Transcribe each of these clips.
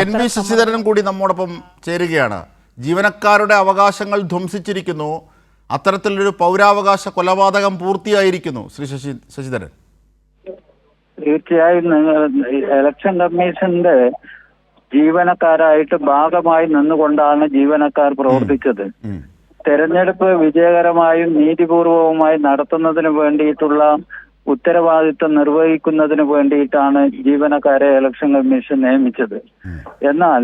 NV ശശിധരനും കൂടി നമ്മോടൊപ്പം ചേരുകയാണ്. ജീവനക്കാരുടെ അവകാശങ്ങൾ ധ്വംസിച്ചിരിക്കുന്നു, അത്തരത്തിലൊരു പൗരാവകാശ കൊലപാതകം പൂർത്തിയായിരിക്കുന്നു. ശ്രീ ശശിധരൻ, തീർച്ചയായും ഇലക്ഷൻ കമ്മീഷന്റെ ജീവനക്കാരായിട്ട് ഭാഗമായി നിന്നുകൊണ്ടാണ് ജീവനക്കാർ പ്രവർത്തിച്ചത്. തെരഞ്ഞെടുപ്പ് വിജയകരമായും നീതിപൂർവവുമായി നടത്തുന്നതിന് വേണ്ടിയിട്ടുള്ള ഉത്തരവാദിത്വം നിർവഹിക്കുന്നതിന് വേണ്ടിയിട്ടാണ് ജീവനക്കാരെ ഇലക്ഷൻ കമ്മീഷൻ നിയമിച്ചത്. എന്നാൽ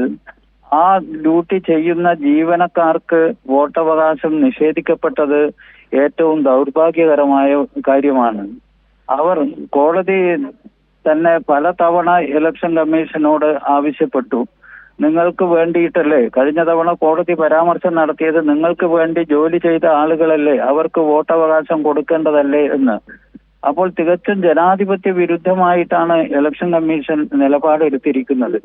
ആ ഡ്യൂട്ടി ചെയ്യുന്ന ജീവനക്കാർക്ക് വോട്ടവകാശം നിഷേധിക്കപ്പെട്ടത് ഏറ്റവും ദൗർഭാഗ്യകരമായ കാര്യമാണ്. അവർ കോടതി തന്നെ പലതവണ ഇലക്ഷൻ കമ്മീഷനോട് ആവശ്യപ്പെട്ടു, നിങ്ങൾക്ക് വേണ്ടിയിട്ടല്ലേ കഴിഞ്ഞ തവണ കോടതി പരാമർശം നടത്തിയത്, നിങ്ങൾക്ക് വേണ്ടി ജോലി ചെയ്ത ആളുകളല്ലേ, അവർക്ക് വോട്ടവകാശം കൊടുക്കേണ്ടതല്ലേ എന്ന്. അപ്പോൾ തികച്ചും ജനാധിപത്യ വിരുദ്ധമായിട്ടാണ് ഇലക്ഷൻ കമ്മീഷൻ നിലപാടെടുത്തിരിക്കുന്നത്.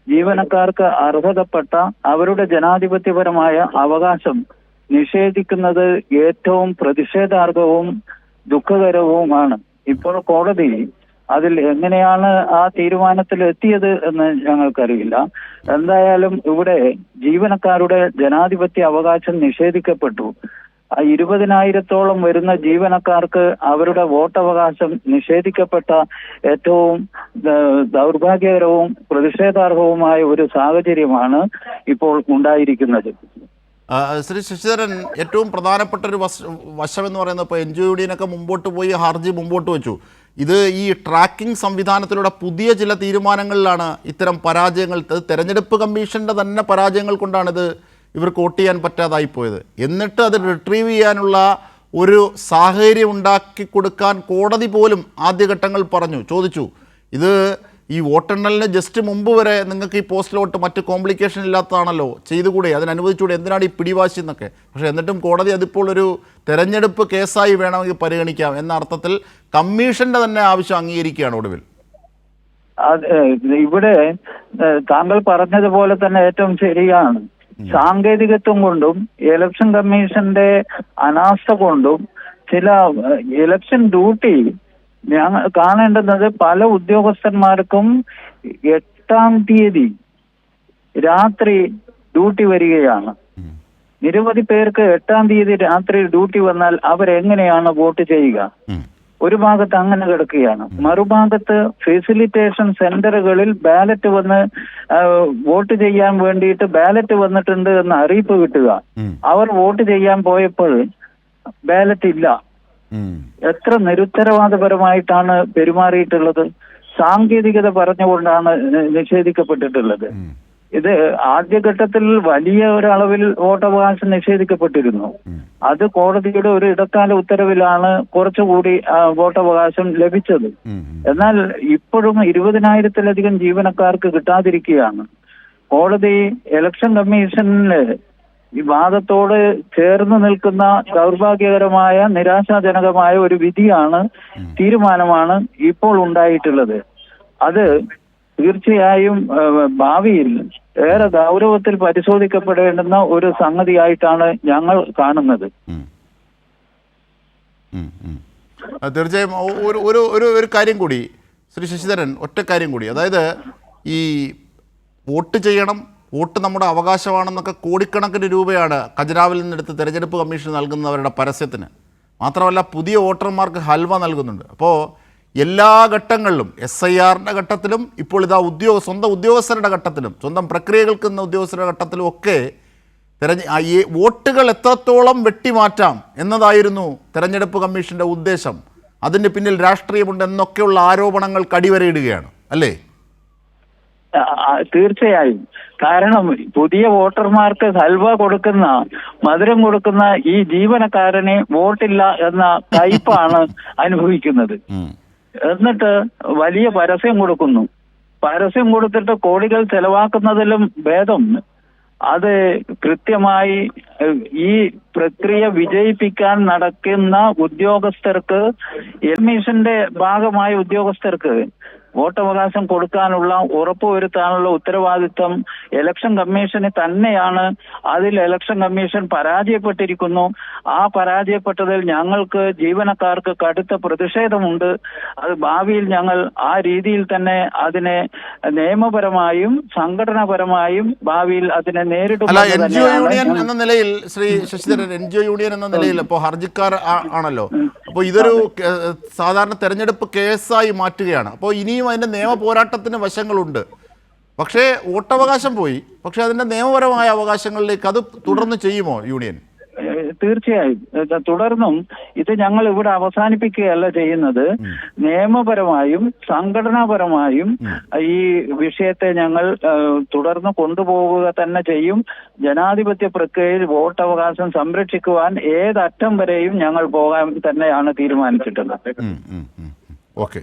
ജീവനക്കാർക്ക് അർഹതപ്പെട്ട അവരുടെ ജനാധിപത്യപരമായ അവകാശം നിഷേധിക്കുന്നത് ഏറ്റവും പ്രതിഷേധാർഹവും ദുഃഖകരവുമാണ്. ഇപ്പോൾ കോടതി അതിൽ എങ്ങനെയാണ് ആ തീരുമാനത്തിൽ എത്തിയത് എന്ന് ഞങ്ങൾക്കറിയില്ല. എന്തായാലും ഇവിടെ ജീവനക്കാരുടെ ജനാധിപത്യ അവകാശം നിഷേധിക്കപ്പെട്ടു. 20,000-ഓളം വരുന്ന ജീവനക്കാർക്ക് അവരുടെ വോട്ടവകാശം നിഷേധിക്കപ്പെട്ട ഏറ്റവും ദൗർഭാഗ്യകരവും പ്രതിഷേധാർഹവുമായ ഒരു സാഹചര്യമാണ് ഇപ്പോൾ ഉണ്ടായിരിക്കുന്നത്. ശ്രീ ശശിധരൻ, ഏറ്റവും പ്രധാനപ്പെട്ട ഒരു വശം എന്ന് പറയുന്നത് ഇപ്പോൾ NJUDനൊക്കെ മുമ്പോട്ട് പോയി ഹർജി മുമ്പോട്ട് വെച്ചു. ഇത് ഈ ട്രാക്കിംഗ് സംവിധാനത്തിലൂടെ പുതിയ ചില തീരുമാനങ്ങളിലാണ് ഇത്തരം പരാജയങ്ങൾ, തെരഞ്ഞെടുപ്പ് കമ്മീഷൻ്റെ തന്നെ പരാജയങ്ങൾ കൊണ്ടാണിത് ഇവർക്ക് വോട്ട് ചെയ്യാൻ പറ്റാതായിപ്പോയത്. എന്നിട്ട് അത് റിട്രീവ് ചെയ്യാനുള്ള ഒരു സാഹചര്യം ഉണ്ടാക്കി കൊടുക്കാൻ കോടതി പോലും ആദ്യഘട്ടങ്ങൾ ചോദിച്ചു. ഇത് ഈ വോട്ടെണ്ണലിന് ജസ്റ്റ് മുമ്പ് വരെ നിങ്ങൾക്ക് ഈ പോസ്റ്റൽ വോട്ട് മറ്റ് കോംപ്ലിക്കേഷൻ ഇല്ലാത്തതാണല്ലോ, ചെയ്തുകൂടെ, അതിനനുവദിച്ചുകൂടെ, എന്തിനാണ് ഈ പിടിവാശി എന്നൊക്കെ. പക്ഷേ എന്നിട്ടും കോടതി അതിപ്പോൾ ഒരു തെരഞ്ഞെടുപ്പ് കേസായി വേണമെങ്കിൽ പരിഗണിക്കാം എന്ന അർത്ഥത്തിൽ കമ്മീഷന്റെ തന്നെ ആവശ്യം അംഗീകരിക്കുകയാണ് ഒടുവിൽ. ഇവിടെ താങ്കൾ പറഞ്ഞതുപോലെ തന്നെ ഏറ്റവും ശരിയാണ്. സാങ്കേതികത്വം കൊണ്ടും ഇലക്ഷൻ കമ്മീഷന്റെ അനാസ്ഥ കൊണ്ടും ചില ഇലക്ഷൻ ഡ്യൂട്ടി ഞങ്ങൾ കാണേണ്ടുന്നത് പല ഉദ്യോഗസ്ഥന്മാർക്കും 8-ാം തീയതി രാത്രി ഡ്യൂട്ടി വരികയാണ്. നിരവധി പേർക്ക് 8-ാം തീയതി രാത്രി ഡ്യൂട്ടി വന്നാൽ അവരെങ്ങനെയാണ് വോട്ട് ചെയ്യുക? ഒരു ഭാഗത്ത് അങ്ങനെ കിടക്കുകയാണ്, മറുഭാഗത്ത് ഫെസിലിറ്റേഷൻ സെന്ററുകളിൽ ബാലറ്റ് വന്ന് വോട്ട് ചെയ്യാൻ വേണ്ടിയിട്ട് ബാലറ്റ് വന്നിട്ടുണ്ട് എന്ന് അറിയിപ്പ് കിട്ടുക. അവർ വോട്ട് ചെയ്യാൻ പോയപ്പോൾ ബാലറ്റ് ഇല്ല. എത്ര നിരുത്തരവാദപരമായിട്ടാണ് പെരുമാറിയിട്ടുള്ളത്. സാങ്കേതികത പറഞ്ഞുകൊണ്ടാണ് നിഷേധിക്കപ്പെട്ടിട്ടുള്ളത്. ഇത് ആദ്യഘട്ടത്തിൽ വലിയ ഒരളവിൽ വോട്ടവകാശം നിഷേധിക്കപ്പെട്ടിരുന്നു. അത് കോടതിയുടെ ഒരു ഇടക്കാല ഉത്തരവിലാണ് കുറച്ചുകൂടി വോട്ടവകാശം ലഭിച്ചത്. എന്നാൽ ഇപ്പോഴും 20,000-ലധികം ജീവനക്കാർക്ക് കിട്ടാതിരിക്കുകയാണ്. കോടതി ഇലക്ഷൻ കമ്മീഷനില് ഈ വാദത്തോട് ചേർന്ന് നിൽക്കുന്ന ദൗർഭാഗ്യകരമായ നിരാശാജനകമായ ഒരു വിധിയാണ്, തീരുമാനമാണ് ഇപ്പോൾ ഉണ്ടായിട്ടുള്ളത്. അത് തീർച്ചയായും ഭാവിയിൽ ഏറെ ഗൗരവത്തിൽ പരിശോധിക്കപ്പെടേണ്ടുന്ന ഒരു സംഗതിയായിട്ടാണ് ഞങ്ങൾ കാണുന്നത്. തീർച്ചയായും ഒരു കാര്യം കൂടി ശ്രീ ശശിധരൻ, ഒറ്റ കാര്യം കൂടി, അതായത് ഈ വോട്ട് ചെയ്യണം, വോട്ട് നമ്മുടെ അവകാശമാണെന്നൊക്കെ കോടിക്കണക്കിന് രൂപയാണ് ഖജനാവിൽ നിന്നെടുത്ത് തെരഞ്ഞെടുപ്പ് കമ്മീഷൻ നൽകുന്നവരുടെ പരസ്യത്തിന്. മാത്രമല്ല പുതിയ വോട്ടർമാർക്ക് ഹൽവ നൽകുന്നുണ്ട്. അപ്പോൾ എല്ലാ ഘട്ടങ്ങളിലും SIRന്റെ ഘട്ടത്തിലും ഇപ്പോൾ ഇതാ സ്വന്തം ഉദ്യോഗസ്ഥരുടെ ഘട്ടത്തിലും സ്വന്തം പ്രക്രിയകൾക്ക് എന്ന ഉദ്യോഗസ്ഥരുടെ ഘട്ടത്തിലും ഒക്കെ വോട്ടുകൾ എത്രത്തോളം വെട്ടിമാറ്റാം എന്നതായിരുന്നു തെരഞ്ഞെടുപ്പ് കമ്മീഷൻ്റെ ഉദ്ദേശം. അതിന് പിന്നിൽ രാഷ്ട്രീയമുണ്ട് എന്നൊക്കെയുള്ള ആരോപണങ്ങൾ കടിവരയിടുകയാണ് അല്ലേ? തീർച്ചയായും. കാരണം പുതിയ വോട്ടർമാർക്ക് ഹൽവ കൊടുക്കുന്ന, മധുരം കൊടുക്കുന്ന ഈ ജീവനക്കാരന് വോട്ടില്ല എന്ന കയ്പാണ് അനുഭവിക്കുന്നത്. എന്നിട്ട് വലിയ പരസ്യം കൊടുക്കുന്നു. പരസ്യം കൊടുത്തിട്ട് കോടികൾ ചെലവാക്കുന്നതിലും ഭേദം അത് കൃത്യമായി ഈ പ്രക്രിയ വിജയിപ്പിക്കാൻ നടക്കുന്ന ഉദ്യോഗസ്ഥർക്ക്, കമ്മീഷന്റെ ഭാഗമായ ഉദ്യോഗസ്ഥർക്ക് വോട്ടവകാശം കൊടുക്കാനുള്ള ഉറപ്പുവരുത്താനുള്ള ഉത്തരവാദിത്വം ഇലക്ഷൻ കമ്മീഷന് തന്നെയാണ്. അതിൽ ഇലക്ഷൻ കമ്മീഷൻ പരാജയപ്പെട്ടിരിക്കുന്നു. ആ പരാജയപ്പെട്ടതിൽ ഞങ്ങൾക്ക് ജീവനക്കാർക്ക് കടുത്ത പ്രതിഷേധമുണ്ട്. അത് ഭാവിയിൽ ഞങ്ങൾ ആ രീതിയിൽ തന്നെ അതിനെ നിയമപരമായും സംഘടനാപരമായും ഭാവിയിൽ അതിനെ അല്ല, എൻ ജി ഒ യൂണിയൻ നേരിടും. എന്ന നിലയിൽ Shri Sasidharan, N G O union എന്ന നിലയിൽ ഇപ്പോൾ ഹർജിക്കാർ ആണല്ലോ, അപ്പോൾ ഇതൊരു സാധാരണ തെരഞ്ഞെടുപ്പ് കേസായി മാറ്റുകയാണ്. അപ്പോൾ ഇനിയും അതിൻ്റെ നിയമ പോരാട്ടത്തിന് വശങ്ങളുണ്ട്. പക്ഷേ വോട്ടവകാശം പോയി, പക്ഷേ അതിൻ്റെ നിയമപരമായ അവകാശങ്ങളിലേക്ക് അത് തുടർന്ന് ചെയ്യുമോ യൂണിയൻ? തീർച്ചയായും തുടർന്നും ഇത് ഞങ്ങൾ ഇവിടെ അവസാനിപ്പിക്കുകയല്ല ചെയ്യുന്നത്. നിയമപരമായും സംഘടനാപരമായും ഈ വിഷയത്തെ ഞങ്ങൾ തുടർന്ന് കൊണ്ടുപോവുക തന്നെ ചെയ്യും. ജനാധിപത്യ പ്രക്രിയയിൽ വോട്ടവകാശം സംരക്ഷിക്കുവാൻ ഏതറ്റം വരെയും ഞങ്ങൾ പോകാൻ തന്നെയാണ് തീരുമാനിച്ചിട്ടുള്ളത്. ഓക്കെ.